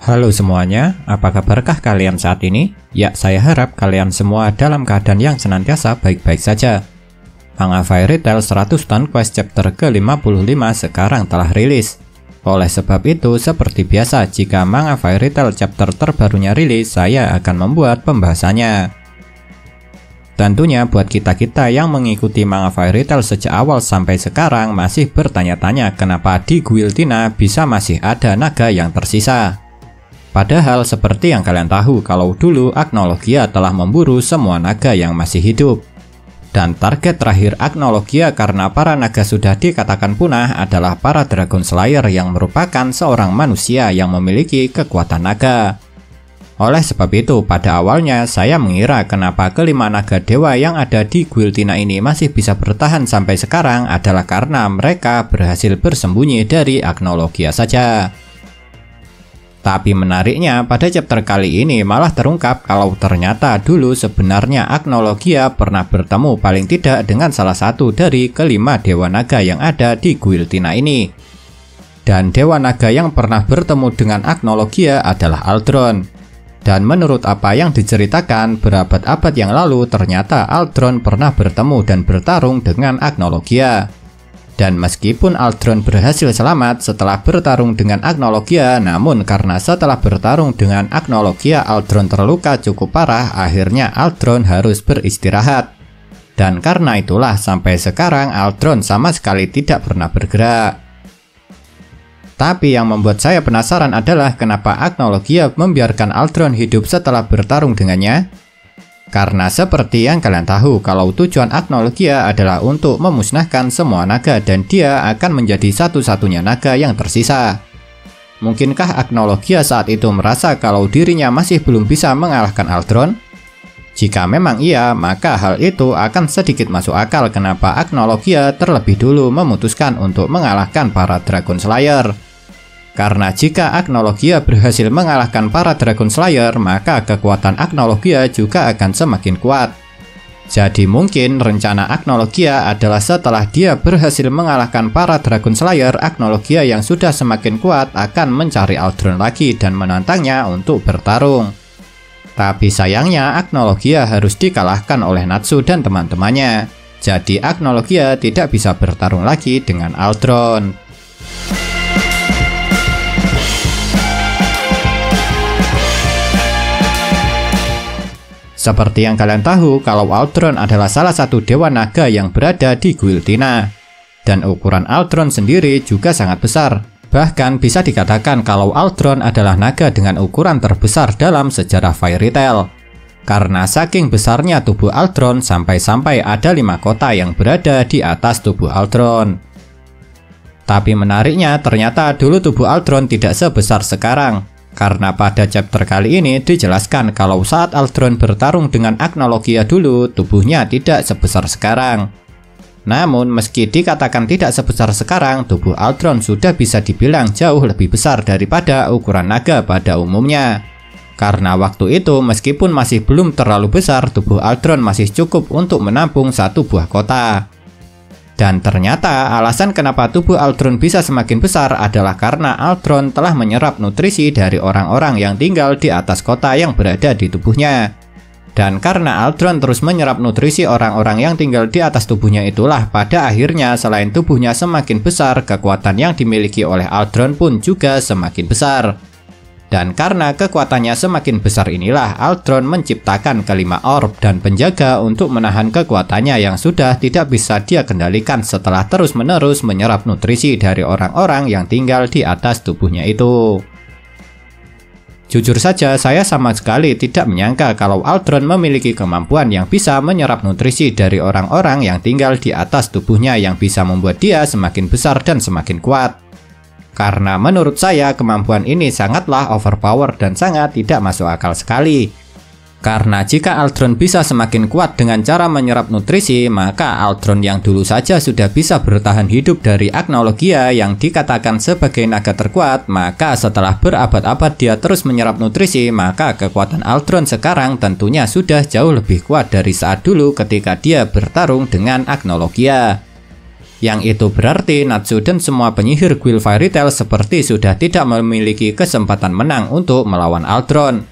Halo semuanya, apa kabarkah kalian saat ini? Ya, saya harap kalian semua dalam keadaan yang senantiasa baik-baik saja. Manga Fairy Tail 100 Stone Quest chapter ke-55 sekarang telah rilis. Oleh sebab itu, seperti biasa, jika Manga Fairy Tail chapter terbarunya rilis, saya akan membuat pembahasannya. Tentunya buat kita-kita yang mengikuti Manga Fairy Tail sejak awal sampai sekarang masih bertanya-tanya kenapa di Guiltina bisa masih ada naga yang tersisa. Padahal seperti yang kalian tahu kalau dulu Agnologia telah memburu semua naga yang masih hidup. Dan target terakhir Agnologia karena para naga sudah dikatakan punah adalah para Dragon Slayer yang merupakan seorang manusia yang memiliki kekuatan naga. Oleh sebab itu pada awalnya saya mengira kenapa kelima naga dewa yang ada di Guiltina ini masih bisa bertahan sampai sekarang adalah karena mereka berhasil bersembunyi dari Agnologia saja. Tapi menariknya pada chapter kali ini malah terungkap kalau ternyata dulu sebenarnya Agnologia pernah bertemu paling tidak dengan salah satu dari kelima dewa naga yang ada di Guiltina ini. Dan dewa naga yang pernah bertemu dengan Agnologia adalah Aldron. Dan menurut apa yang diceritakan berabad-abad yang lalu ternyata Aldron pernah bertemu dan bertarung dengan Agnologia. Dan meskipun Aldron berhasil selamat setelah bertarung dengan Agnologia, namun karena setelah bertarung dengan Agnologia Aldron terluka cukup parah, akhirnya Aldron harus beristirahat. Dan karena itulah sampai sekarang Aldron sama sekali tidak pernah bergerak. Tapi yang membuat saya penasaran adalah kenapa Agnologia membiarkan Aldron hidup setelah bertarung dengannya. Karena seperti yang kalian tahu kalau tujuan Agnologia adalah untuk memusnahkan semua naga dan dia akan menjadi satu-satunya naga yang tersisa. Mungkinkah Agnologia saat itu merasa kalau dirinya masih belum bisa mengalahkan Aldron? Jika memang iya, maka hal itu akan sedikit masuk akal kenapa Agnologia terlebih dulu memutuskan untuk mengalahkan para Dragon Slayer. Karena jika Agnologia berhasil mengalahkan para Dragon Slayer, maka kekuatan Agnologia juga akan semakin kuat. Jadi mungkin rencana Agnologia adalah setelah dia berhasil mengalahkan para Dragon Slayer, Agnologia yang sudah semakin kuat akan mencari Aldron lagi dan menantangnya untuk bertarung. Tapi sayangnya Agnologia harus dikalahkan oleh Natsu dan teman-temannya. Jadi Agnologia tidak bisa bertarung lagi dengan Aldron. Seperti yang kalian tahu kalau Aldron adalah salah satu dewa naga yang berada di Guiltina. Dan ukuran Aldron sendiri juga sangat besar. Bahkan bisa dikatakan kalau Aldron adalah naga dengan ukuran terbesar dalam sejarah Fairy Tail. Karena saking besarnya tubuh Aldron sampai-sampai ada 5 kota yang berada di atas tubuh Aldron. Tapi menariknya ternyata dulu tubuh Aldron tidak sebesar sekarang. Karena pada chapter kali ini dijelaskan kalau saat Aldron bertarung dengan Agnologia dulu, tubuhnya tidak sebesar sekarang. Namun meski dikatakan tidak sebesar sekarang, tubuh Aldron sudah bisa dibilang jauh lebih besar daripada ukuran naga pada umumnya. Karena waktu itu meskipun masih belum terlalu besar, tubuh Aldron masih cukup untuk menampung satu buah kota. Dan ternyata alasan kenapa tubuh Aldron bisa semakin besar adalah karena Aldron telah menyerap nutrisi dari orang-orang yang tinggal di atas kota yang berada di tubuhnya. Dan karena Aldron terus menyerap nutrisi orang-orang yang tinggal di atas tubuhnya itulah pada akhirnya selain tubuhnya semakin besar, kekuatan yang dimiliki oleh Aldron pun juga semakin besar. Dan karena kekuatannya semakin besar inilah Aldron menciptakan kelima orb dan penjaga untuk menahan kekuatannya yang sudah tidak bisa dia kendalikan setelah terus-menerus menyerap nutrisi dari orang-orang yang tinggal di atas tubuhnya itu. Jujur saja saya sama sekali tidak menyangka kalau Aldron memiliki kemampuan yang bisa menyerap nutrisi dari orang-orang yang tinggal di atas tubuhnya yang bisa membuat dia semakin besar dan semakin kuat. Karena menurut saya kemampuan ini sangatlah overpower dan sangat tidak masuk akal sekali. Karena jika Aldron bisa semakin kuat dengan cara menyerap nutrisi, maka Aldron yang dulu saja sudah bisa bertahan hidup dari Agnologia yang dikatakan sebagai naga terkuat, maka setelah berabad-abad dia terus menyerap nutrisi, maka kekuatan Aldron sekarang tentunya sudah jauh lebih kuat dari saat dulu ketika dia bertarung dengan Agnologia. Yang itu berarti Natsu dan semua penyihir Guild Fairy Tail seperti sudah tidak memiliki kesempatan menang untuk melawan Aldron.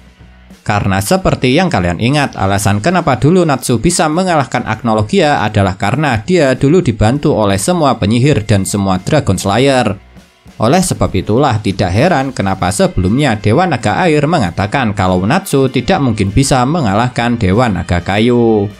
Karena seperti yang kalian ingat, alasan kenapa dulu Natsu bisa mengalahkan Agnologia adalah karena dia dulu dibantu oleh semua penyihir dan semua Dragon Slayer. Oleh sebab itulah tidak heran kenapa sebelumnya Dewa Naga Air mengatakan kalau Natsu tidak mungkin bisa mengalahkan Dewa Naga Kayu.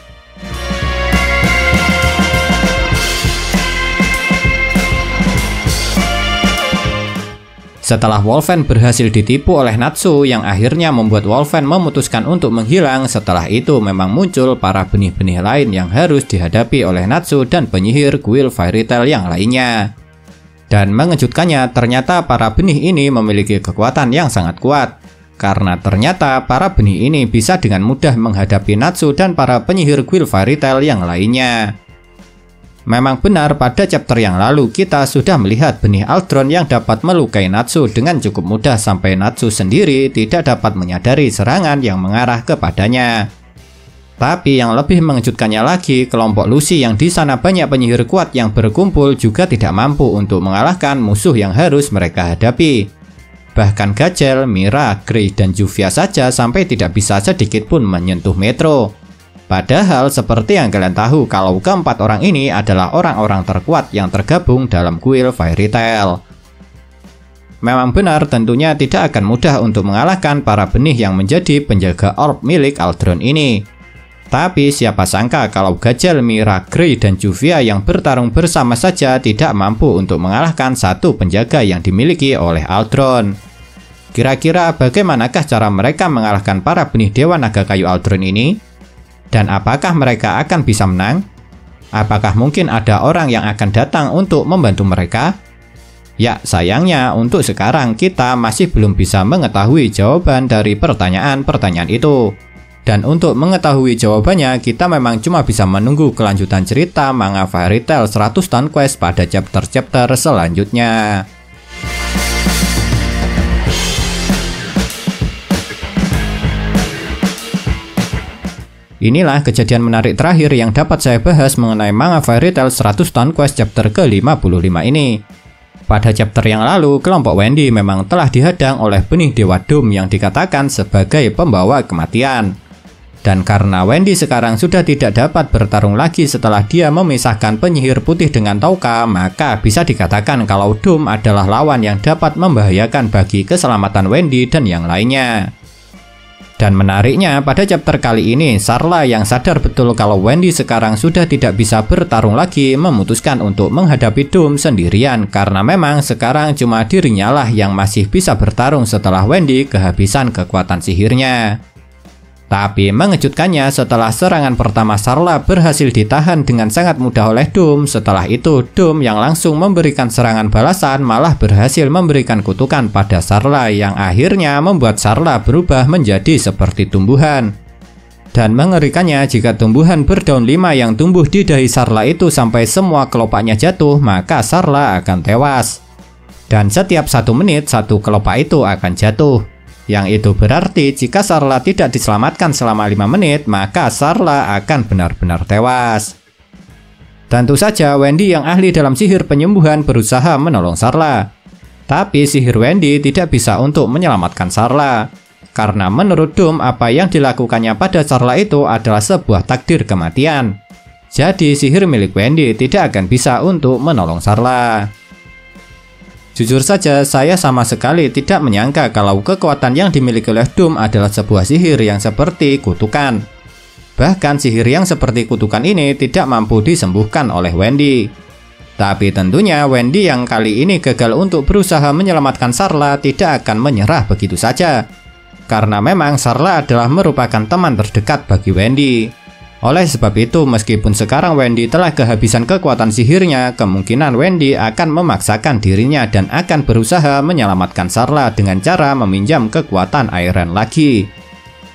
Setelah Wolfen berhasil ditipu oleh Natsu yang akhirnya membuat Wolfen memutuskan untuk menghilang, setelah itu memang muncul para benih-benih lain yang harus dihadapi oleh Natsu dan penyihir Guild Fairy Tail yang lainnya. Dan mengejutkannya, ternyata para benih ini memiliki kekuatan yang sangat kuat. Karena ternyata para benih ini bisa dengan mudah menghadapi Natsu dan para penyihir Guild Fairy Tail yang lainnya. Memang benar pada chapter yang lalu kita sudah melihat benih Aldron yang dapat melukai Natsu dengan cukup mudah sampai Natsu sendiri tidak dapat menyadari serangan yang mengarah kepadanya. Tapi yang lebih mengejutkannya lagi, kelompok Lucy yang di sana banyak penyihir kuat yang berkumpul juga tidak mampu untuk mengalahkan musuh yang harus mereka hadapi. Bahkan Gajel, Mira, Grey, dan Juvia saja sampai tidak bisa sedikit pun menyentuh Metro. Padahal seperti yang kalian tahu kalau keempat orang ini adalah orang-orang terkuat yang tergabung dalam Guild Fairy Tail. Memang benar tentunya tidak akan mudah untuk mengalahkan para benih yang menjadi penjaga orb milik Aldron ini. Tapi siapa sangka kalau Gajel, Mira, Grey, dan Juvia yang bertarung bersama saja tidak mampu untuk mengalahkan satu penjaga yang dimiliki oleh Aldron. Kira-kira bagaimanakah cara mereka mengalahkan para benih Dewa Naga Kayu Aldron ini? Dan apakah mereka akan bisa menang? Apakah mungkin ada orang yang akan datang untuk membantu mereka? Ya, sayangnya untuk sekarang kita masih belum bisa mengetahui jawaban dari pertanyaan-pertanyaan itu. Dan untuk mengetahui jawabannya, kita memang cuma bisa menunggu kelanjutan cerita manga Fairy Tail 100 Stone Quest pada chapter-chapter selanjutnya. Inilah kejadian menarik terakhir yang dapat saya bahas mengenai manga Fairy Tail 100 Stone Quest chapter ke-55 ini. Pada chapter yang lalu, kelompok Wendy memang telah dihadang oleh benih Dewa Doom yang dikatakan sebagai pembawa kematian. Dan karena Wendy sekarang sudah tidak dapat bertarung lagi setelah dia memisahkan penyihir putih dengan Touka, maka bisa dikatakan kalau Doom adalah lawan yang dapat membahayakan bagi keselamatan Wendy dan yang lainnya. Dan menariknya, pada chapter kali ini, Sarla yang sadar betul kalau Wendy sekarang sudah tidak bisa bertarung lagi memutuskan untuk menghadapi Doom sendirian karena memang sekarang cuma dirinya lah yang masih bisa bertarung setelah Wendy kehabisan kekuatan sihirnya. Tapi mengejutkannya, setelah serangan pertama Sarla berhasil ditahan dengan sangat mudah oleh Doom, setelah itu Doom yang langsung memberikan serangan balasan malah berhasil memberikan kutukan pada Sarla yang akhirnya membuat Sarla berubah menjadi seperti tumbuhan. Dan mengerikannya, jika tumbuhan berdaun 5 yang tumbuh di dahi Sarla itu sampai semua kelopaknya jatuh, maka Sarla akan tewas. Dan setiap 1 menit, satu kelopak itu akan jatuh. Yang itu berarti jika Sarla tidak diselamatkan selama 5 menit, maka Sarla akan benar-benar tewas. Tentu saja Wendy yang ahli dalam sihir penyembuhan berusaha menolong Sarla. Tapi sihir Wendy tidak bisa untuk menyelamatkan Sarla. Karena menurut Doom, apa yang dilakukannya pada Sarla itu adalah sebuah takdir kematian. Jadi sihir milik Wendy tidak akan bisa untuk menolong Sarla. Jujur saja, saya sama sekali tidak menyangka kalau kekuatan yang dimiliki oleh Doom adalah sebuah sihir yang seperti kutukan. Bahkan sihir yang seperti kutukan ini tidak mampu disembuhkan oleh Wendy. Tapi tentunya Wendy yang kali ini gagal untuk berusaha menyelamatkan Sarla tidak akan menyerah begitu saja. Karena memang Sarla adalah merupakan teman terdekat bagi Wendy. Oleh sebab itu, meskipun sekarang Wendy telah kehabisan kekuatan sihirnya, kemungkinan Wendy akan memaksakan dirinya dan akan berusaha menyelamatkan Sarla dengan cara meminjam kekuatan Iron lagi.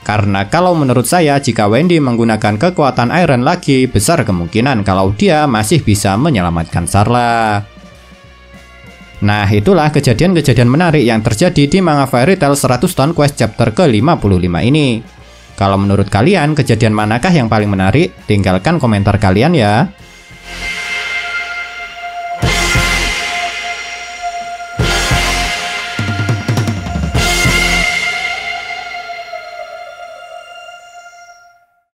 Karena kalau menurut saya, jika Wendy menggunakan kekuatan Iron lagi, besar kemungkinan kalau dia masih bisa menyelamatkan Sarla. Nah, itulah kejadian-kejadian menarik yang terjadi di manga Fairy Tail 100 Stone Quest chapter ke-55 ini. Kalau menurut kalian, kejadian manakah yang paling menarik? Tinggalkan komentar kalian ya.